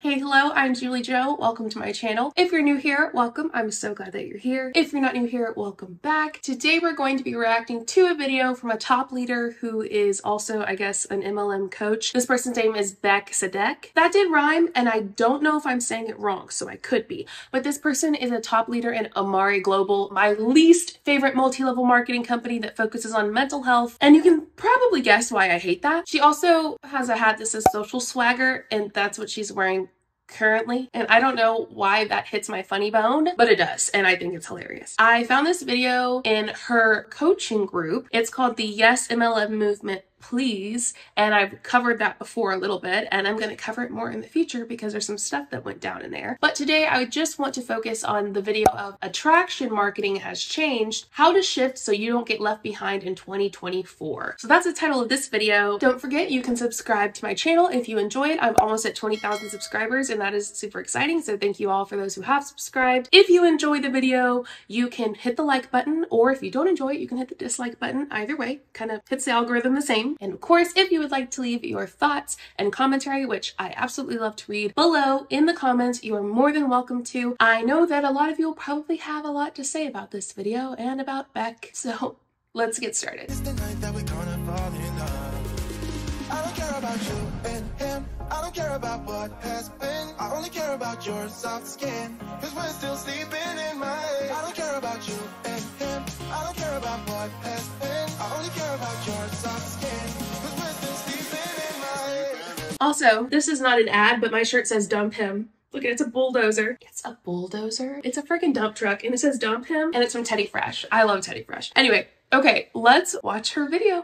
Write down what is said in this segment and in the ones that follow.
Hey, hello, I'm JulieJo. Welcome to my channel. If you're new here, welcome. I'm so glad that you're here. If you're not new here, welcome back. Today we're going to be reacting to a video from a top leader who is also, I guess, an MLM coach. This person's name is Beck Sadek. That did rhyme, and I don't know if I'm saying it wrong, so I could be. But this person is a top leader in MRR Global, my least favorite multi-level marketing company that focuses on mental health. And you can probably guess why I hate that. She also has a hat that says social swagger, and that's what she's wearing currently, and I don't know why that hits my funny bone, but it does, and I think it's hilarious. I found this video in her coaching group. It's called the Yes MLM Movement Please, and I've covered that before a little bit, and I'm going to cover it more in the future because there's some stuff that went down in there. But today I just want to focus on the video of attraction marketing has changed, how to shift so you don't get left behind in 2024. So that's the title of this video. Don't forget you can subscribe to my channel if you enjoy it. I'm almost at 20,000 subscribers, and that is super exciting, so thank you all for those who have subscribed. If you enjoy the video, you can hit the like button, or if you don't enjoy it, you can hit the dislike button. Either way, kind of hits the algorithm the same. And of course, if you would like to leave your thoughts and commentary, which I absolutely love to read below in the comments, you are more than welcome to. I know that a lot of you will probably have a lot to say about this video and about Beck, so let's get started. It's the night that we're gonna fall in love. I don't care about you and him. I don't care about what has been. I only care about your soft skin, cause we're still sleeping in my head. I don't care about you and him. I don't care about what has been. I only care about your soft skin, cause we're still sleeping in my head. Also, this is not an ad, but my shirt says dump him. Look at it, it's a bulldozer. It's a bulldozer? It's a freaking dump truck, and it says dump him, and it's from Teddy Fresh. I love Teddy Fresh. Anyway, okay, let's watch her video.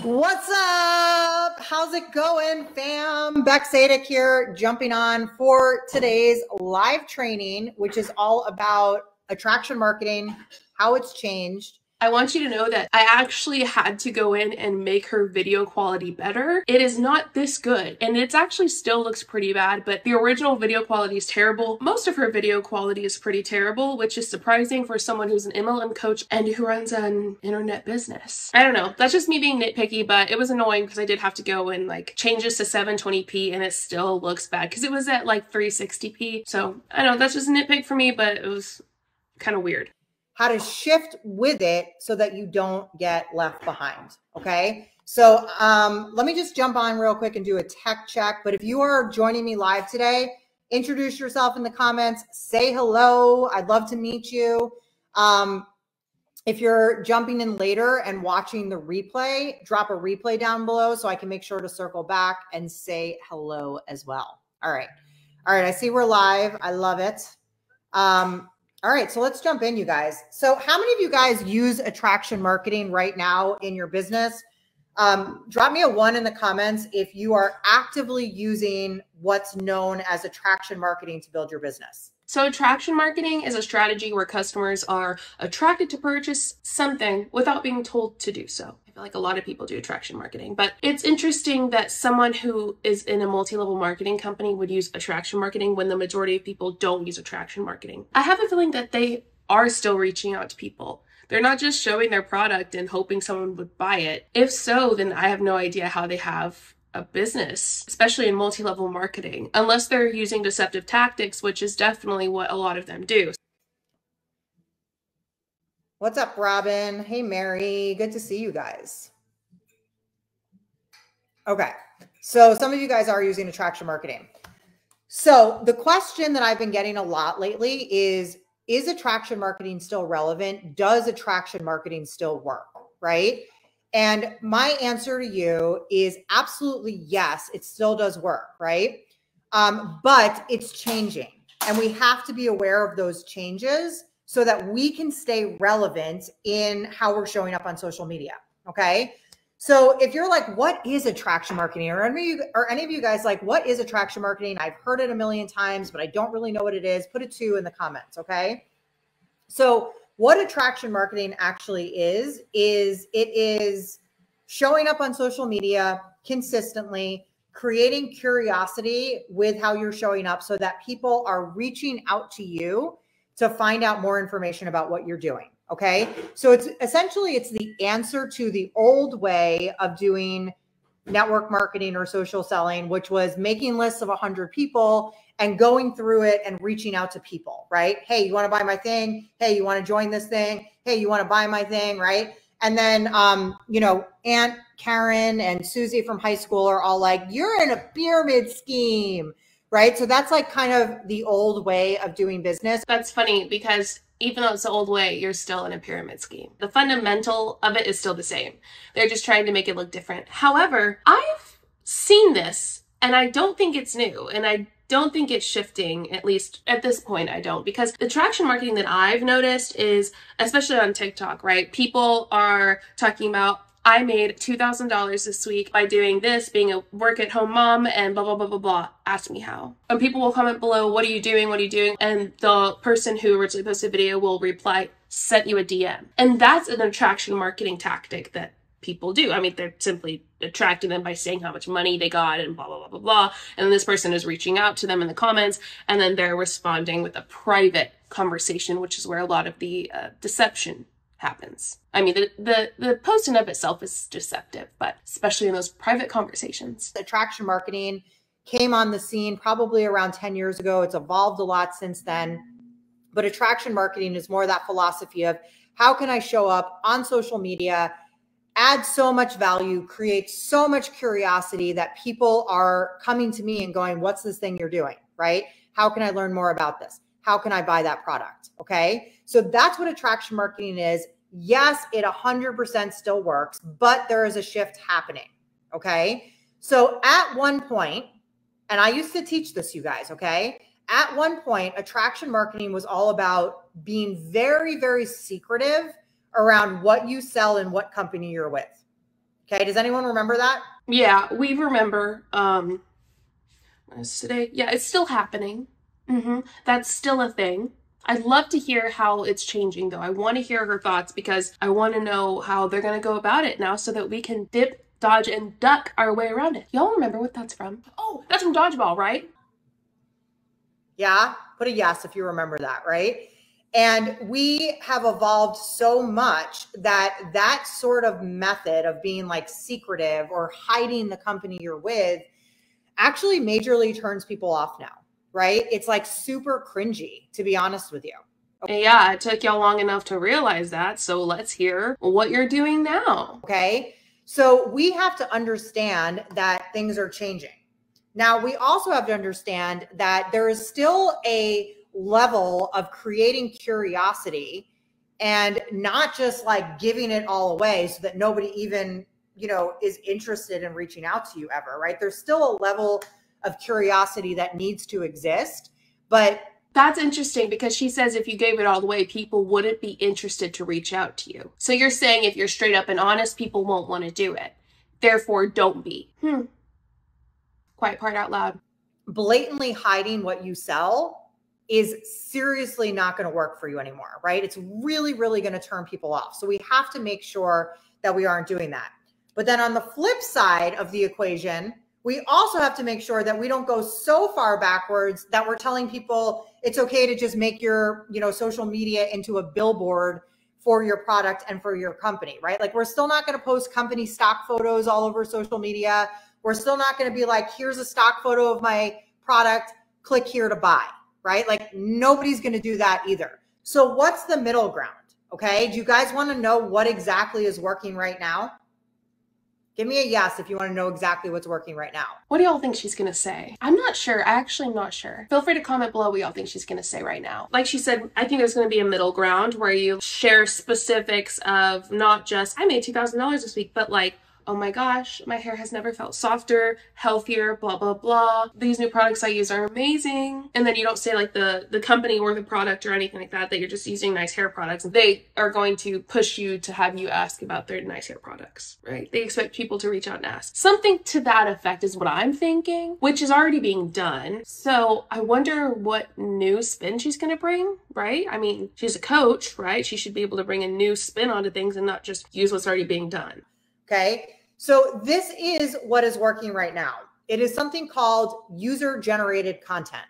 What's up? How's it going, fam? Beck Sadek here, jumping on for today's live training, which is all about attraction marketing, how it's changed. I want you to know that I actually had to go in and make her video quality better. It is not this good, and it actually still looks pretty bad, but the original video quality is terrible. Most of her video quality is pretty terrible, which is surprising for someone who's an MLM coach and who runs an internet business. I don't know. That's just me being nitpicky, but it was annoying because I did have to go and like change this to 720p, and it still looks bad because it was at like 360p. So I know that's just a nitpick for me, but it was kind of weird. How to shift with it so that you don't get left behind. Okay. So let me just jump on real quick and do a tech check. But if you are joining me live today, introduce yourself in the comments, say hello. I'd love to meet you. If you're jumping in later and watching the replay, drop a replay down below so I can make sure to circle back and say hello as well. All right. All right. I see we're live. I love it. All right, so let's jump in, you guys. So how many of you guys use attraction marketing right now in your business? Drop me a 1 in the comments if you are actively using what's known as attraction marketing to build your business. So attraction marketing is a strategy where customers are attracted to purchase something without being told to do so. I feel like a lot of people do attraction marketing, but it's interesting that someone who is in a multi-level marketing company would use attraction marketing when the majority of people don't use attraction marketing. I have a feeling that they are still reaching out to people. They're not just showing their product and hoping someone would buy it. If so, then I have no idea how they have a business, especially in multi-level marketing, unless they're using deceptive tactics, which is definitely what a lot of them do. What's up, Robin? Hey, Mary. Good to see you guys. Okay. So some of you guys are using attraction marketing. So the question that I've been getting a lot lately is attraction marketing still relevant? Does attraction marketing still work? Right? And my answer to you is absolutely yes, it still does work, right? But it's changing, and we have to be aware of those changes so that we can stay relevant in how we're showing up on social media, okay? So if you're like, what is attraction marketing? Or any of you guys like, what is attraction marketing? I've heard it a million times, but I don't really know what it is. Put a 2 in the comments, okay? So what attraction marketing actually is it is showing up on social media consistently, creating curiosity with how you're showing up so that people are reaching out to you to find out more information about what you're doing. Okay. So it's essentially, it's the answer to the old way of doing network marketing or social selling, which was making lists of 100 people and going through it and reaching out to people, right? Hey, you want to buy my thing? Hey, you want to join this thing? Hey, you want to buy my thing, right? And then, you know, Aunt Karen and Susie from high school are all like, you're in a pyramid scheme, right? So that's like kind of the old way of doing business. That's funny because even though it's the old way, you're still in a pyramid scheme. The fundamental of it is still the same. They're just trying to make it look different. However, I've seen this and I don't think it's new, and I don't think it's shifting, at least at this point I don't, because the traction marketing that I've noticed is, especially on TikTok, right? People are talking about, I made $2,000 this week by doing this, being a work-at-home mom, and blah, blah, blah, blah, blah. Ask me how. And people will comment below, what are you doing? What are you doing? And the person who originally posted the video will reply, sent you a DM. And that's an attraction marketing tactic that people do. I mean, they're simply attracting them by saying how much money they got and blah, blah, blah, blah, blah. And then this person is reaching out to them in the comments, and then they're responding with a private conversation, which is where a lot of the deception happens. I mean, the post in of itself is deceptive, but especially in those private conversations. Attraction marketing came on the scene probably around 10 years ago. It's evolved a lot since then. But attraction marketing is more that philosophy of how can I show up on social media, add so much value, create so much curiosity that people are coming to me and going, what's this thing you're doing, right? How can I learn more about this? How can I buy that product? Okay. So that's what attraction marketing is. Yes, it 100% still works, but there is a shift happening. Okay. So at one point, and I used to teach this, you guys, okay? At one point, attraction marketing was all about being very, very secretive around what you sell and what company you're with. Okay. Does anyone remember that? Yeah, we remember, today. Yeah, it's still happening. That's still a thing. I'd love to hear how it's changing though. I want to hear her thoughts because I want to know how they're going to go about it now so that we can dip, dodge, and duck our way around it. Y'all remember what that's from? Oh, that's from Dodgeball, right? Yeah. Put a yes if you remember that, right? And we have evolved so much that that sort of method of being like secretive or hiding the company you're with actually majorly turns people off now, right? It's like super cringy, to be honest with you. Okay. Yeah, it took y'all long enough to realize that. So let's hear what you're doing now. Okay. So we have to understand that things are changing. Now, we also have to understand that there is still a level of creating curiosity and not just like giving it all away so that nobody even, you know, is interested in reaching out to you ever, right? There's still a level of curiosity that needs to exist, but that's interesting because she says if you gave it all the way, people wouldn't be interested to reach out to you. So you're saying if you're straight up and honest, people won't want to do it. Therefore, don't be. Quiet part out loud. Blatantly hiding what you sell is seriously not going to work for you anymore, right? It's really, really going to turn people off. So we have to make sure that we aren't doing that. But then on the flip side of the equation, we also have to make sure that we don't go so far backwards that we're telling people it's okay to just make your, you know, social media into a billboard for your product and for your company, right? Like we're still not going to post company stock photos all over social media. We're still not going to be like, here's a stock photo of my product, click here to buy, right? Like nobody's going to do that either. So what's the middle ground? Okay. Do you guys want to know what exactly is working right now? Give me a yes if you want to know exactly what's working right now. What do y'all think she's going to say? I'm not sure. I actually am not sure. Feel free to comment below what y'all think she's going to say right now. Like she said, I think there's going to be a middle ground where you share specifics of not just, I made $2,000 this week, but like, oh my gosh, my hair has never felt softer, healthier, blah, blah, blah. These new products I use are amazing. And then you don't say like the company or the product or anything like that, that you're just using nice hair products. They are going to push you to have you ask about their nice hair products, right? They expect people to reach out and ask. Something to that effect is what I'm thinking, which is already being done. So I wonder what new spin she's going to bring, right? I mean, she's a coach, right? She should be able to bring a new spin onto things and not just use what's already being done. Okay. So this is what is working right now. It is something called user-generated content.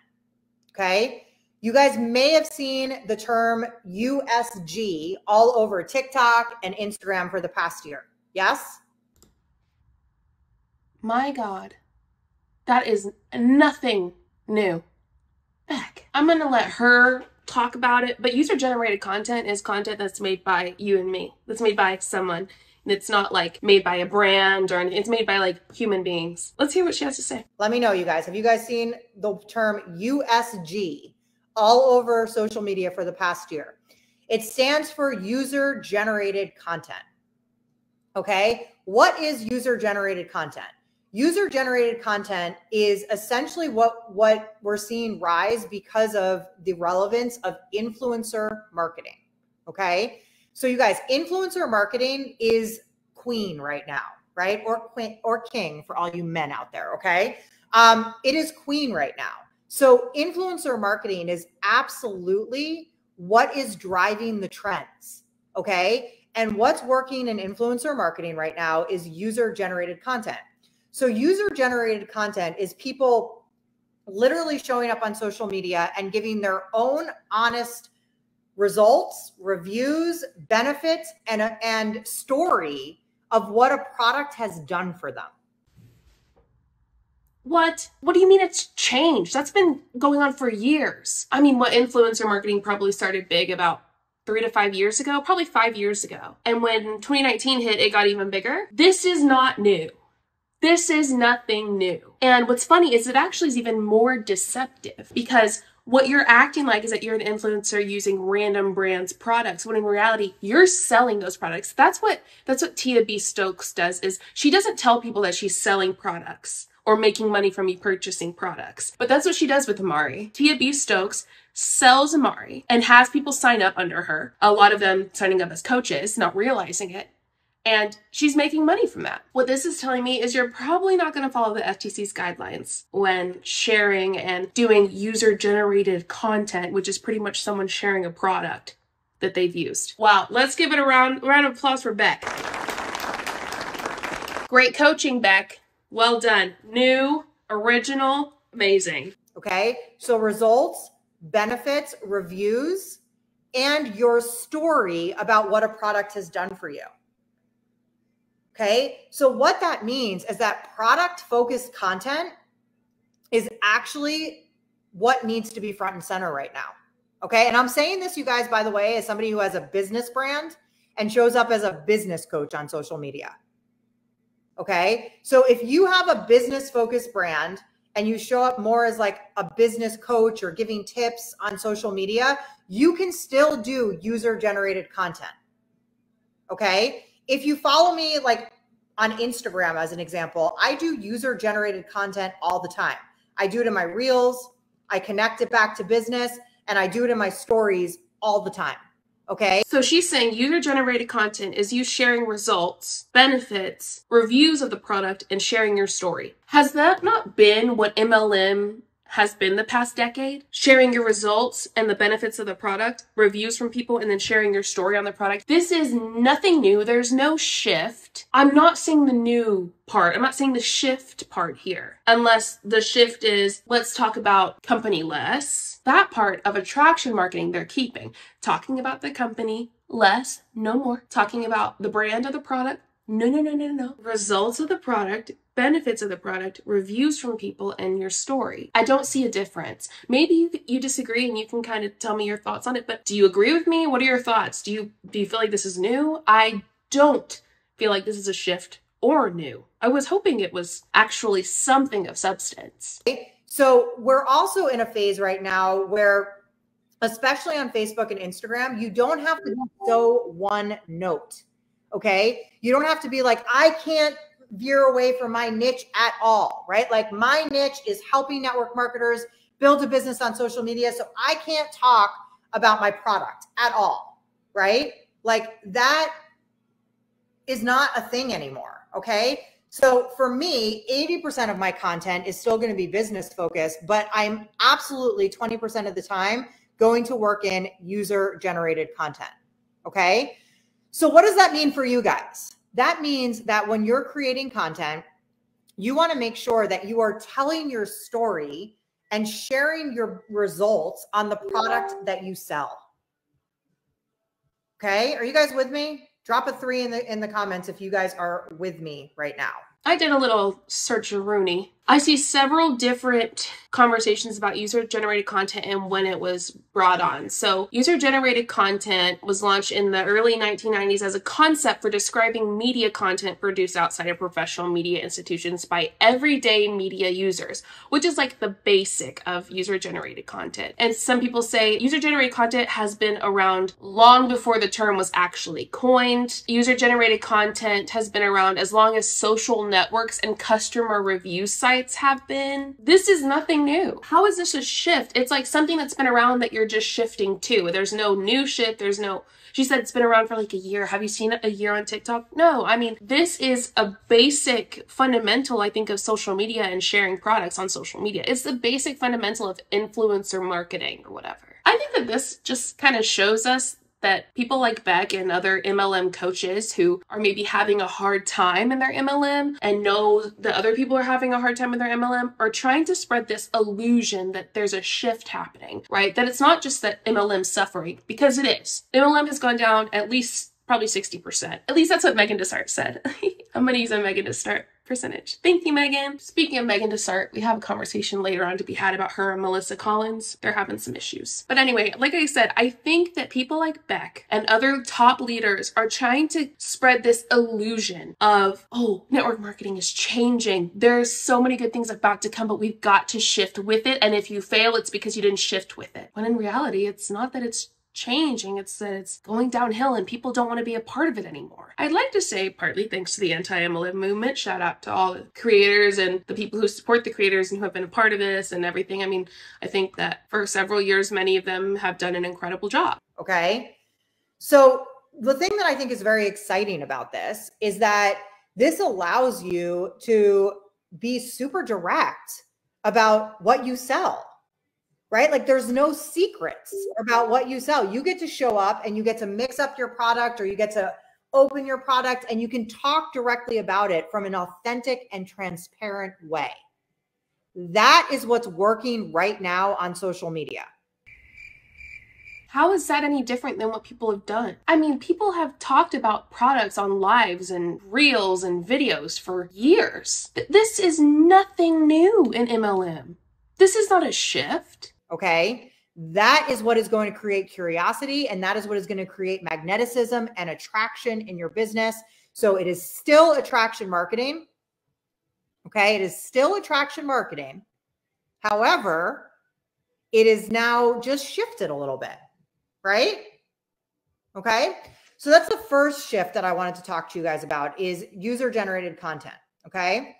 Okay. You guys may have seen the term USG all over TikTok and Instagram for the past year. Yes? My God, that is nothing new. Beck, I'm going to let her talk about it, but user-generated content is content that's made by you and me. That's made by someone. It's not like made by a brand or anything. It's made by like human beings. Let's hear what she has to say. Let me know, you guys. Have you guys seen the term USG all over social media for the past year? It stands for user-generated content. Okay? What is user-generated content? User-generated content is essentially what we're seeing rise because of the relevance of influencer marketing. Okay? So you guys, influencer marketing is queen right now, right? Or queen or king for all you men out there, okay? It is queen right now. So influencer marketing is absolutely what is driving the trends, okay? And what's working in influencer marketing right now is user-generated content. So user-generated content is people literally showing up on social media and giving their own honest results, reviews, benefits, and story of what a product has done for them. What? What do you mean it's changed? That's been going on for years. I mean, what influencer marketing probably started big about 3 to 5 years ago, probably 5 years ago. And when 2019 hit, it got even bigger. This is not new. This is nothing new. And what's funny is it actually is even more deceptive because what you're acting like is that you're an influencer using random brands products, when in reality, you're selling those products. That's what Tia B. Stokes does, is she doesn't tell people that she's selling products or making money from you purchasing products. But that's what she does with Amari. Tia B. Stokes sells Amari and has people sign up under her, a lot of them signing up as coaches, not realizing it. And she's making money from that. What this is telling me is you're probably not going to follow the FTC's guidelines when sharing and doing user-generated content, which is pretty much someone sharing a product that they've used. Wow, let's give it a round of applause for Beck. Great coaching, Beck. Well done. New, original, amazing. Okay, so results, benefits, reviews, and your story about what a product has done for you. Okay, so what that means is that product-focused content is actually what needs to be front and center right now. Okay, and I'm saying this, you guys, by the way, as somebody who has a business brand and shows up as a business coach on social media. Okay, so if you have a business-focused brand and you show up more as like a business coach or giving tips on social media, you can still do user-generated content. Okay. If you follow me like on Instagram, as an example, I do user-generated content all the time. I do it in my reels, I connect it back to business, and I do it in my stories all the time. Okay. So she's saying user-generated content is you sharing results, benefits, reviews of the product, and sharing your story. Has that not been what MLM has been the past decade? Sharing your results and the benefits of the product, reviews from people, and then sharing your story on the product. This is nothing new. There's no shift. I'm not saying the new part. I'm not saying the shift part here. Unless the shift is, let's talk about company less. That part of attraction marketing they're keeping. Talking about the company less, no more. Talking about the brand of the product, no. Results of the product, benefits of the product, reviews from people, and your story. I don't see a difference. Maybe you disagree and you can kind of tell me your thoughts on it, but do you agree with me? What are your thoughts? Do you feel like this is new? I don't feel like this is a shift or new. I was hoping it was actually something of substance. So we're also in a phase right now where, especially on Facebook and Instagram, you don't have to sow one note. Okay. You don't have to be like, I can't veer away from my niche at all, right? Like my niche is helping network marketers build a business on social media. So I can't talk about my product at all, right? Like that is not a thing anymore. Okay. So for me, 80% of my content is still going to be business focused, but I'm absolutely 20% of the time going to work in user generated content. Okay. So what does that mean for you guys? That means that when you're creating content, you want to make sure that you are telling your story and sharing your results on the product that you sell. Okay. Are you guys with me? Drop a 3 in the comments if you guys are with me right now. I did a little search-a-rooney. I see several different conversations about user-generated content and when it was brought on. So user-generated content was launched in the early 1990s as a concept for describing media content produced outside of professional media institutions by everyday media users, which is like the basic of user-generated content. And some people say user-generated content has been around long before the term was actually coined. User-generated content has been around as long as social networks and customer review sites have been. This is nothing new. How is this a shift? It's like something that's been around that you're just shifting to. There's no new shift. There's no, she said it's been around for like a year. Have you seen it a year on TikTok? No, I mean, this is a basic fundamental, I think, of social media and sharing products on social media. It's the basic fundamental of influencer marketing or whatever. I think that this just kind of shows us that people like Beck and other MLM coaches who are maybe having a hard time in their MLM and know that other people are having a hard time in their MLM are trying to spread this illusion that there's a shift happening, right? That it's not just that MLM's suffering, because it is. MLM has gone down at least probably 60%. At least that's what Megan Desart said. I'm going to use a Megan Desart percentage. Thank you, Megan. Speaking of Megan Desart, we have a conversation later on to be had about her and Melissa Collins. They're having some issues. But anyway, like I said, I think that people like Beck and other top leaders are trying to spread this illusion of, oh, network marketing is changing. There's so many good things about to come, but we've got to shift with it. And if you fail, it's because you didn't shift with it. When in reality, it's not that it's changing, it's that it's going downhill and people don't want to be a part of it anymore. I'd like to say partly thanks to the anti-MLM movement. Shout out to all the creators and the people who support the creators and who have been a part of this and everything. I mean, I think that for several years, many of them have done an incredible job. Okay. So the thing that I think is very exciting about this is that this allows you to be super direct about what you sell. Right? Like there's no secrets about what you sell. You get to show up and you get to mix up your product, or you get to open your product and you can talk directly about it from an authentic and transparent way. That is what's working right now on social media. How is that any different than what people have done? I mean, people have talked about products on lives and reels and videos for years. This is nothing new in MLM. This is not a shift. Okay. That is what is going to create curiosity, and that is what is going to create magneticism and attraction in your business. So it is still attraction marketing. Okay. It is still attraction marketing. However, it is now just shifted a little bit, right? Okay. So that's the first shift that I wanted to talk to you guys about, is user generated content. Okay.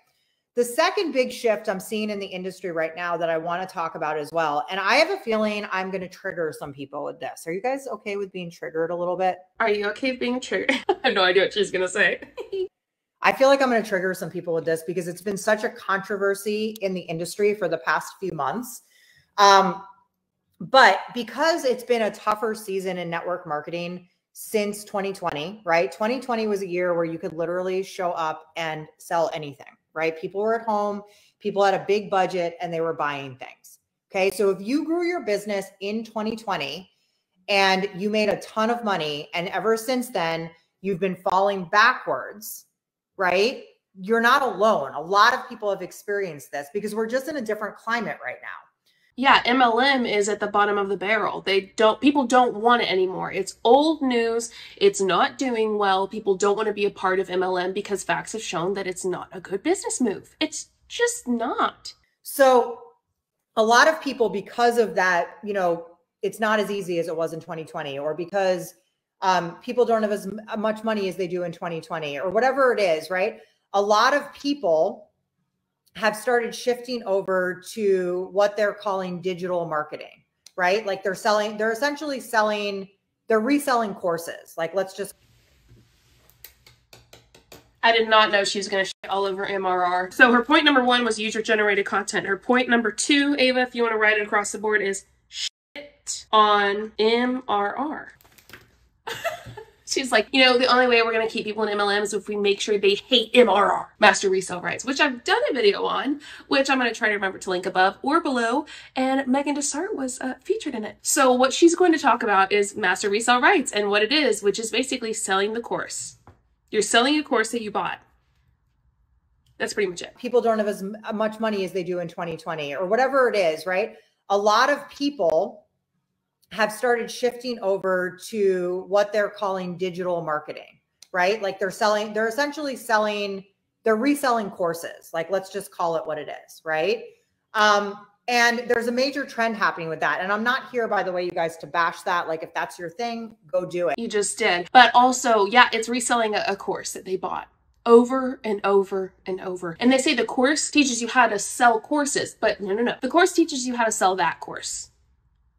The second big shift I'm seeing in the industry right now that I want to talk about as well, and I have a feeling I'm going to trigger some people with this. Are you guys okay with being triggered a little bit? Are you okay with being triggered? I have no idea what she's going to say. I feel like I'm going to trigger some people with this because it's been such a controversy in the industry for the past few months. But because it's been a tougher season in network marketing since 2020, right? 2020 was a year where you could literally show up and sell anything. Right? People were at home, people had a big budget, and they were buying things. Okay. So if you grew your business in 2020 and you made a ton of money, and ever since then, you've been falling backwards, right? You're not alone. A lot of people have experienced this because we're just in a different climate right now. Yeah, MLM is at the bottom of the barrel. People don't want it anymore. It's old news. It's not doing well. People don't want to be a part of MLM because facts have shown that it's not a good business move. It's just not. So a lot of people, because of that, you know, it's not as easy as it was in 2020, or because people don't have as much money as they do in 2020, or whatever it is, right? A lot of people have started shifting over to what they're calling digital marketing, right? Like they're essentially they're reselling courses. Like, I did not know she was going to shit all over MRR. So her point number 1 was user generated content. Her point number 2, Ava, if you want to write it across the board, is shit on MRR. She's like, you know, the only way we're going to keep people in MLM is if we make sure they hate MRR, master resale rights, which I've done a video on, which I'm going to try to remember to link above or below. And Megan Desart was featured in it. So what she's going to talk about is master resale rights and what it is, which is basically selling the course. You're selling a course that you bought. That's pretty much it. People don't have as much money as they do in 2020 or whatever it is, right? A lot of people have started shifting over to what they're calling digital marketing, right? Like they're essentially selling, they're reselling courses. Like, let's just call it what it is, right? And there's a major trend happening with that. And I'm not here, by the way, you guys, to bash that. Like, if that's your thing, go do it. You just did. But also, yeah, it's reselling a course that they bought over and over and over. And they say the course teaches you how to sell courses, but no. The course teaches you how to sell that course.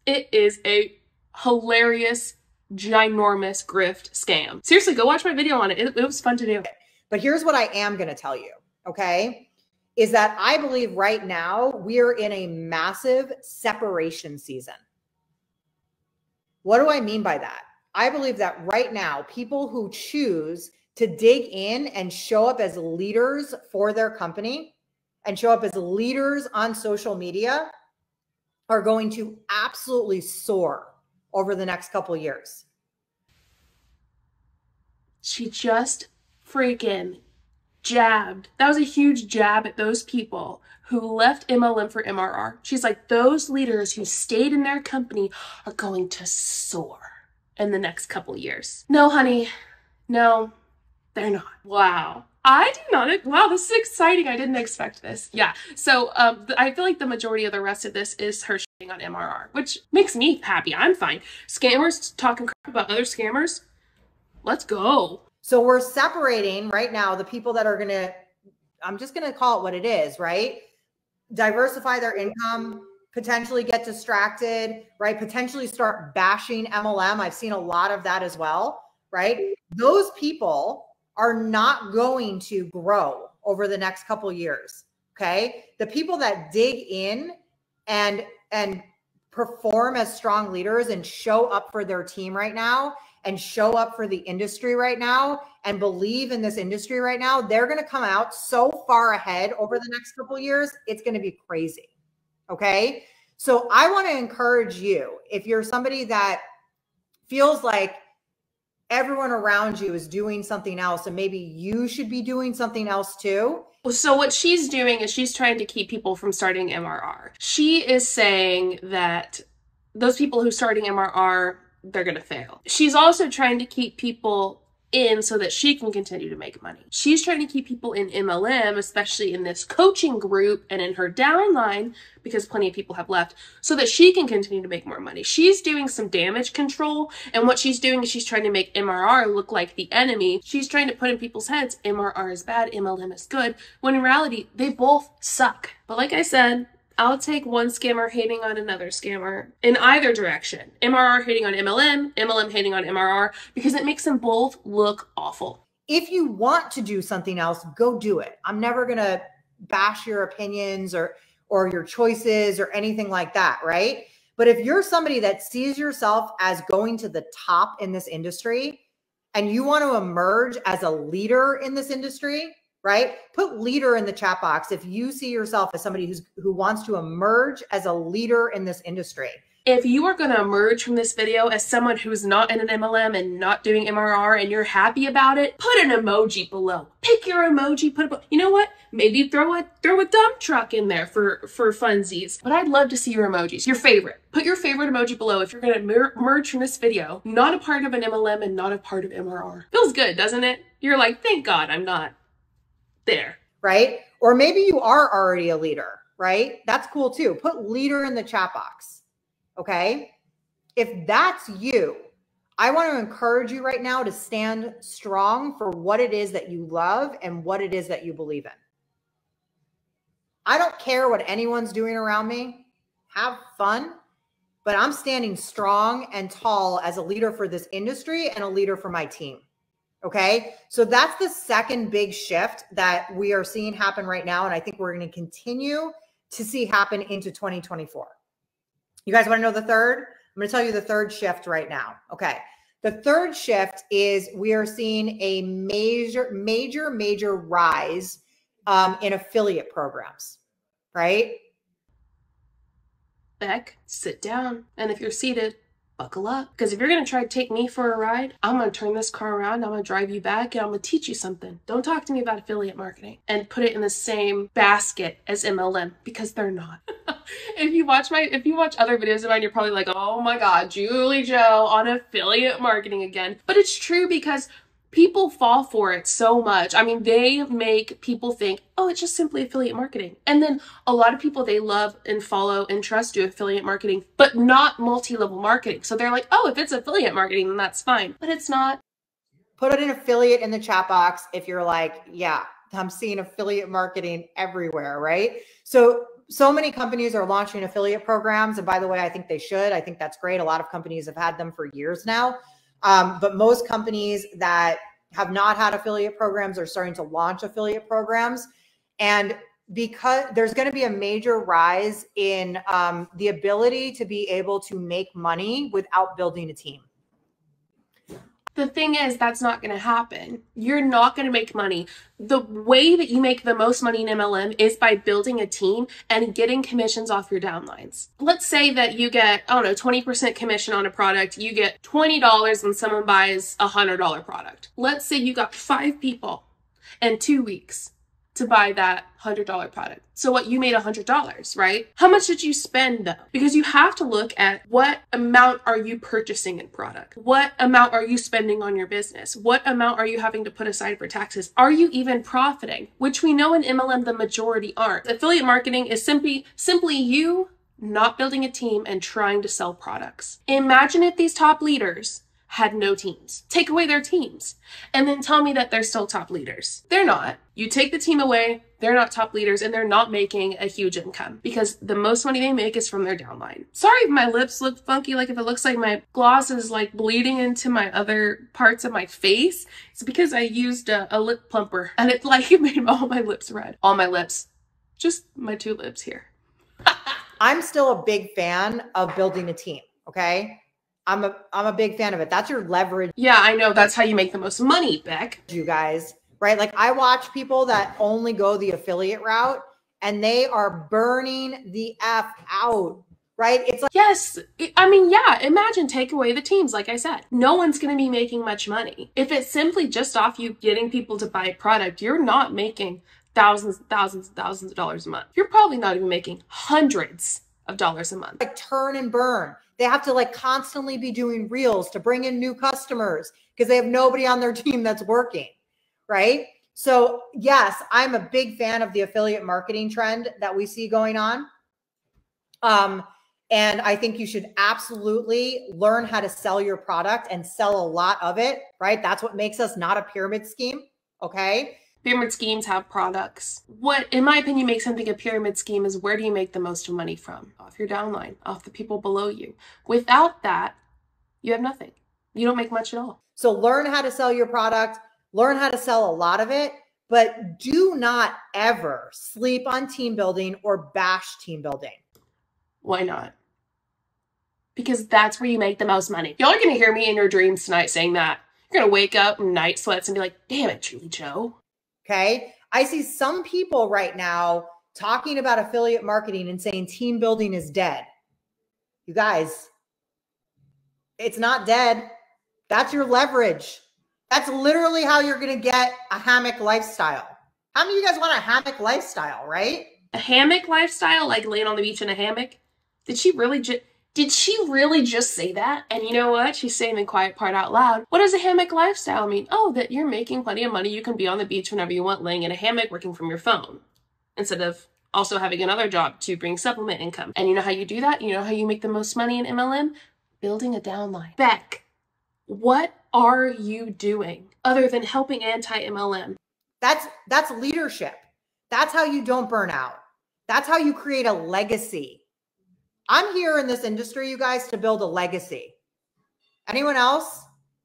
It is a hilarious, ginormous grift scam. Seriously, go watch my video on it. It was fun to do. But here's what I am going to tell you, okay? Is that I believe right now we're in a massive separation season. What do I mean by that? I believe that right now, people who choose to dig in and show up as leaders for their company and show up as leaders on social media are going to absolutely soar over the next couple of years. She just freaking jabbed. That was a huge jab at those people who left MLM for MRR. She's like, those leaders who stayed in their company are going to soar in the next couple of years. No, honey. No, they're not. Wow. I do not. Wow, this is exciting. I didn't expect this. Yeah. So I feel like the majority of the rest of this is her shitting on MRR, which makes me happy. I'm fine. Scammers talking crap about other scammers. Let's go. So we're separating right now the people that are going to, I'm just going to call it what it is, right? Diversify their income, potentially get distracted, right? Potentially start bashing MLM. I've seen a lot of that as well, right? Those people are not going to grow over the next couple of years, okay? The people that dig in and perform as strong leaders and show up for their team right now and show up for the industry right now and believe in this industry right now, they're going to come out so far ahead over the next couple of years. It's going to be crazy. Okay. So I want to encourage you, if you're somebody that feels like everyone around you is doing something else and maybe you should be doing something else too. So what she's doing is she's trying to keep people from starting MRR. She is saying that those people who starting MRR, they're going to fail. She's also trying to keep people in so that she can continue to make money. She's trying to keep people in MLM, especially in this coaching group and in her downline, because plenty of people have left, so that she can continue to make more money. She's doing some damage control, and what she's doing is she's trying to make MRR look like the enemy. She's trying to put in people's heads, MRR is bad, MLM is good, when in reality, they both suck. But like I said, I'll take one scammer hating on another scammer in either direction. MRR hating on MLM, MLM hating on MRR, because it makes them both look awful. If you want to do something else, go do it. I'm never going to bash your opinions or your choices or anything like that, right? But if you're somebody that sees yourself as going to the top in this industry and you want to emerge as a leader in this industry, right? Put leader in the chat box if you see yourself as somebody who wants to emerge as a leader in this industry. If you are going to emerge from this video as someone who's not in an MLM and not doing MRR and you're happy about it, put an emoji below. Pick your emoji, you know what? Maybe throw a dump truck in there for funsies. But I'd love to see your emojis, your favorite. Put your favorite emoji below if you're going to emerge from this video, not a part of an MLM and not a part of MRR. Feels good, doesn't it? You're like, thank God I'm not there. Right? Or maybe you are already a leader, right? That's cool too. Put leader in the chat box. Okay. If that's you, I want to encourage you right now to stand strong for what it is that you love and what it is that you believe in. I don't care what anyone's doing around me. Have fun, but I'm standing strong and tall as a leader for this industry and a leader for my team. Okay. So that's the second big shift that we are seeing happen right now. And I think we're going to continue to see happen into 2024. You guys want to know the third? I'm going to tell you the third shift right now. Okay. The third shift is we are seeing a major rise in affiliate programs, right? Beck, sit down. And if you're seated, buckle up. Because if you're going to try to take me for a ride, I'm going to turn this car around, I'm going to drive you back, and I'm going to teach you something. Don't talk to me about affiliate marketing and put it in the same basket as MLM, because they're not. If you watch other videos of mine, you're probably like, oh my God, JulieJo on affiliate marketing again. But it's true, because people fall for it so much. I mean, they make people think, oh, it's just simply affiliate marketing. And then a lot of people, they love and follow and trust do affiliate marketing, but not multi-level marketing. So they're like, oh, if it's affiliate marketing, then that's fine. But it's not. Put an affiliate in the chat box if you're like, yeah, I'm seeing affiliate marketing everywhere, right? So many companies are launching affiliate programs. And by the way, I think they should. I think that's great. A lot of companies have had them for years now. But most companies that have not had affiliate programs are starting to launch affiliate programs. And because there's going to be a major rise in the ability to be able to make money without building a team. The thing is, that's not going to happen. You're not going to make money. The way that you make the most money in MLM is by building a team and getting commissions off your downlines. Let's say that you get, I don't know, 20% commission on a product. You get $20 when someone buys a $100 product. Let's say you got 5 people in 2 weeks to buy that $100 product. So what, you made $100, right? How much did you spend though? Because you have to look at what amount are you purchasing in product? What amount are you spending on your business? What amount are you having to put aside for taxes? Are you even profiting? Which we know in MLM, the majority aren't. Affiliate marketing is simply you not building a team and trying to sell products. Imagine if these top leaders had no teams. Take away their teams and then tell me that they're still top leaders. They're not. You take the team away, they're not top leaders, and they're not making a huge income, because the most money they make is from their downline. Sorry if my lips look funky, like if it looks like my gloss is like bleeding into my other parts of my face. It's because I used a lip plumper and it like made all my lips red. All my lips. Just my 2 lips here. I'm still a big fan of building a team, okay? I'm a big fan of it. That's your leverage. Yeah, I know. That's how you make the most money, Beck. You guys, right? Like I watch people that only go the affiliate route and they are burning the F out, right? It's like, yes. I mean, yeah, imagine take away the teams. Like I said, no one's going to be making much money. If it's simply just off you getting people to buy a product, you're not making thousands and thousands and thousands of dollars a month. You're probably not even making hundreds of dollars a month. Like turn and burn. They have to like constantly be doing reels to bring in new customers because they have nobody on their team that's working, right? So yes, I'm a big fan of the affiliate marketing trend that we see going on. And I think you should absolutely learn how to sell your product and sell a lot of it, right? That's what makes us not a pyramid scheme, okay? Pyramid schemes have products. What, in my opinion, makes something a pyramid scheme is where do you make the most money from? Off your downline, off the people below you. Without that, you have nothing. You don't make much at all. So learn how to sell your product, learn how to sell a lot of it, but do not ever sleep on team building or bash team building. Why not? Because that's where you make the most money. Y'all are going to hear me in your dreams tonight saying that. You're going to wake up in night sweats and be like, damn it, JulieJo. Okay. I see some people right now talking about affiliate marketing and saying team building is dead. You guys, it's not dead. That's your leverage. That's literally how you're going to get a hammock lifestyle. How many of you guys want a hammock lifestyle, right? A hammock lifestyle, like laying on the beach in a hammock? Did she really just say that? And you know what? She's saying the quiet part out loud. What does a hammock lifestyle mean? Oh, that you're making plenty of money. You can be on the beach whenever you want, laying in a hammock, working from your phone, instead of also having another job to bring supplement income. And you know how you do that? You know how you make the most money in MLM? Building a downline. Beck, what are you doing other than helping anti-MLM? That's leadership. That's how you don't burn out. That's how you create a legacy. I'm here in this industry, you guys, to build a legacy. Anyone else?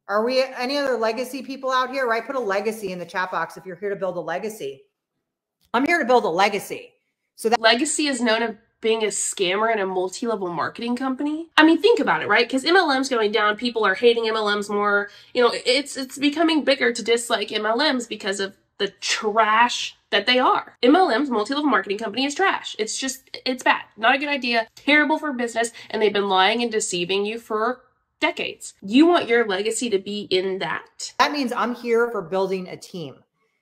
Are we any other legacy people out here, right? Put a legacy in the chat box if you're here to build a legacy. I'm here to build a legacy. So that legacy is known as being a scammer in a multi-level marketing company. I mean, think about it, right? Because MLM's going down. People are hating MLMs more. You know, it's becoming bigger to dislike MLMs because of the trash that they are. MLM's multi-level marketing company is trash. It's bad. Not a good idea. Terrible for business. And they've been lying and deceiving you for decades. You want your legacy to be in that. That means I'm here for building a team.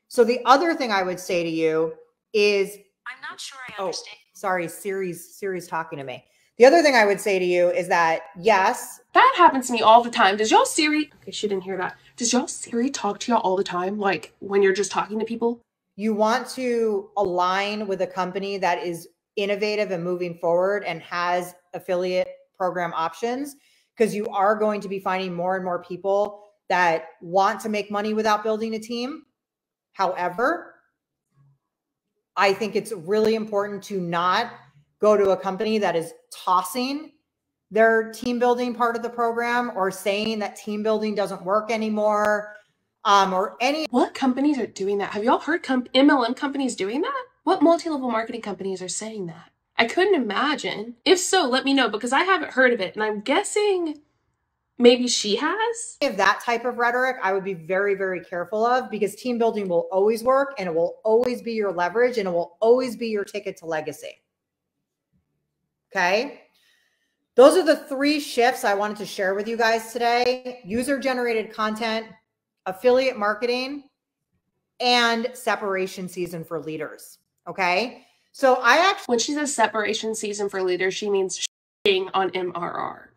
So the other thing I would say to you is, I'm not sure I understand. Oh, sorry, Siri's talking to me. The other thing I would say to you is that, yes. That happens to me all the time. Does y'all Siri, okay, she didn't hear that. Does y'all Siri talk to y'all all the time? Like when you're just talking to people? You want to align with a company that is innovative and moving forward and has affiliate program options, because you are going to be finding more and more people that want to make money without building a team. However, I think it's really important to not go to a company that is tossing their team building part of the program or saying that team building doesn't work anymore, or any. What companies are doing that? Have y'all heard MLM companies doing that? What multi-level marketing companies are saying that? I couldn't imagine. If so, let me know, because I haven't heard of it, and I'm guessing maybe she has. If that type of rhetoric, I would be very, very careful of, because team building will always work and it will always be your leverage and it will always be your ticket to legacy. Okay. Those are the 3 shifts I wanted to share with you guys today: user-generated content, affiliate marketing, and separation season for leaders. Okay. So when she says separation season for leaders, she means shitting on MRR.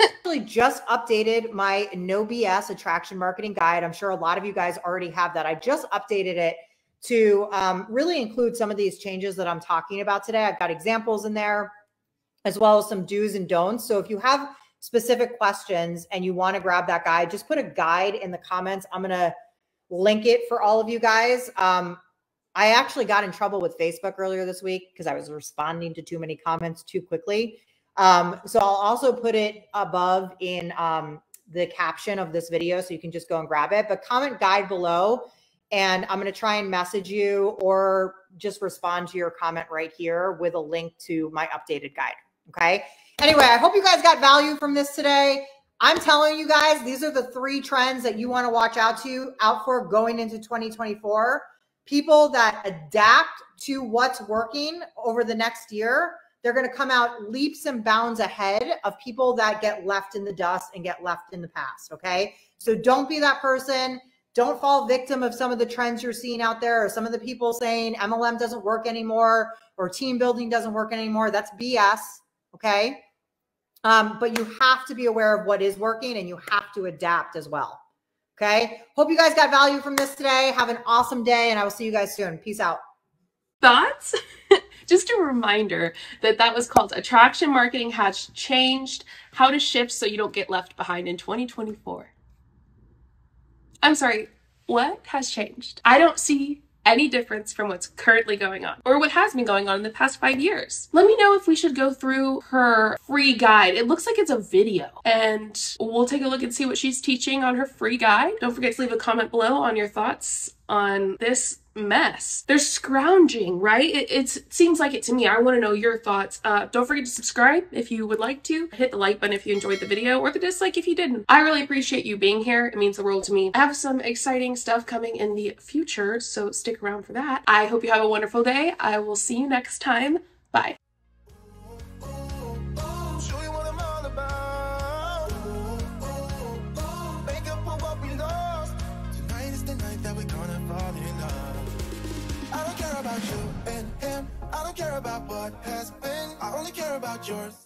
Actually just updated my No BS attraction marketing guide. I'm sure a lot of you guys already have that. I just updated it to really include some of these changes that I'm talking about today. I've got examples in there, as well as some do's and don'ts. So if you have specific questions and you want to grab that guide, just put a guide in the comments. I'm going to link it for all of you guys. I actually got in trouble with Facebook earlier this week because I was responding to too many comments too quickly. So I'll also put it above in the caption of this video, so you can just go and grab it. But comment guide below, and I'm going to try and message you or just respond to your comment right here with a link to my updated guide. Okay. Anyway, I hope you guys got value from this today. I'm telling you guys, these are the 3 trends that you want to watch out for going into 2024. People that adapt to what's working over the next year, they're going to come out leaps and bounds ahead of people that get left in the dust and get left in the past. Okay. So don't be that person. Don't fall victim of some of the trends you're seeing out there, or some of the people saying MLM doesn't work anymore or team building doesn't work anymore. That's BS. Okay. But you have to be aware of what is working, and you have to adapt as well. Okay. Hope you guys got value from this today. Have an awesome day, and I will see you guys soon. Peace out. Thoughts? Just a reminder that that was called Attraction Marketing Has Changed, How to Shift So You Don't Get Left Behind in 2024. I'm sorry, what has changed? I don't see any difference from what's currently going on or what has been going on in the past 5 years. Let me know if we should go through her free guide. It looks like it's a video, and we'll take a look and see what she's teaching on her free guide. Don't forget to leave a comment below on your thoughts on this mess. They're scrounging, right? It seems like it to me. I want to know your thoughts. Don't forget to subscribe if you would like to. Hit the like button if you enjoyed the video, or the dislike if you didn't. I really appreciate you being here. It means the world to me. I have some exciting stuff coming in the future, so stick around for that. I hope you have a wonderful day. I will see you next time. Bye. I don't care about what has been. I only care about yours.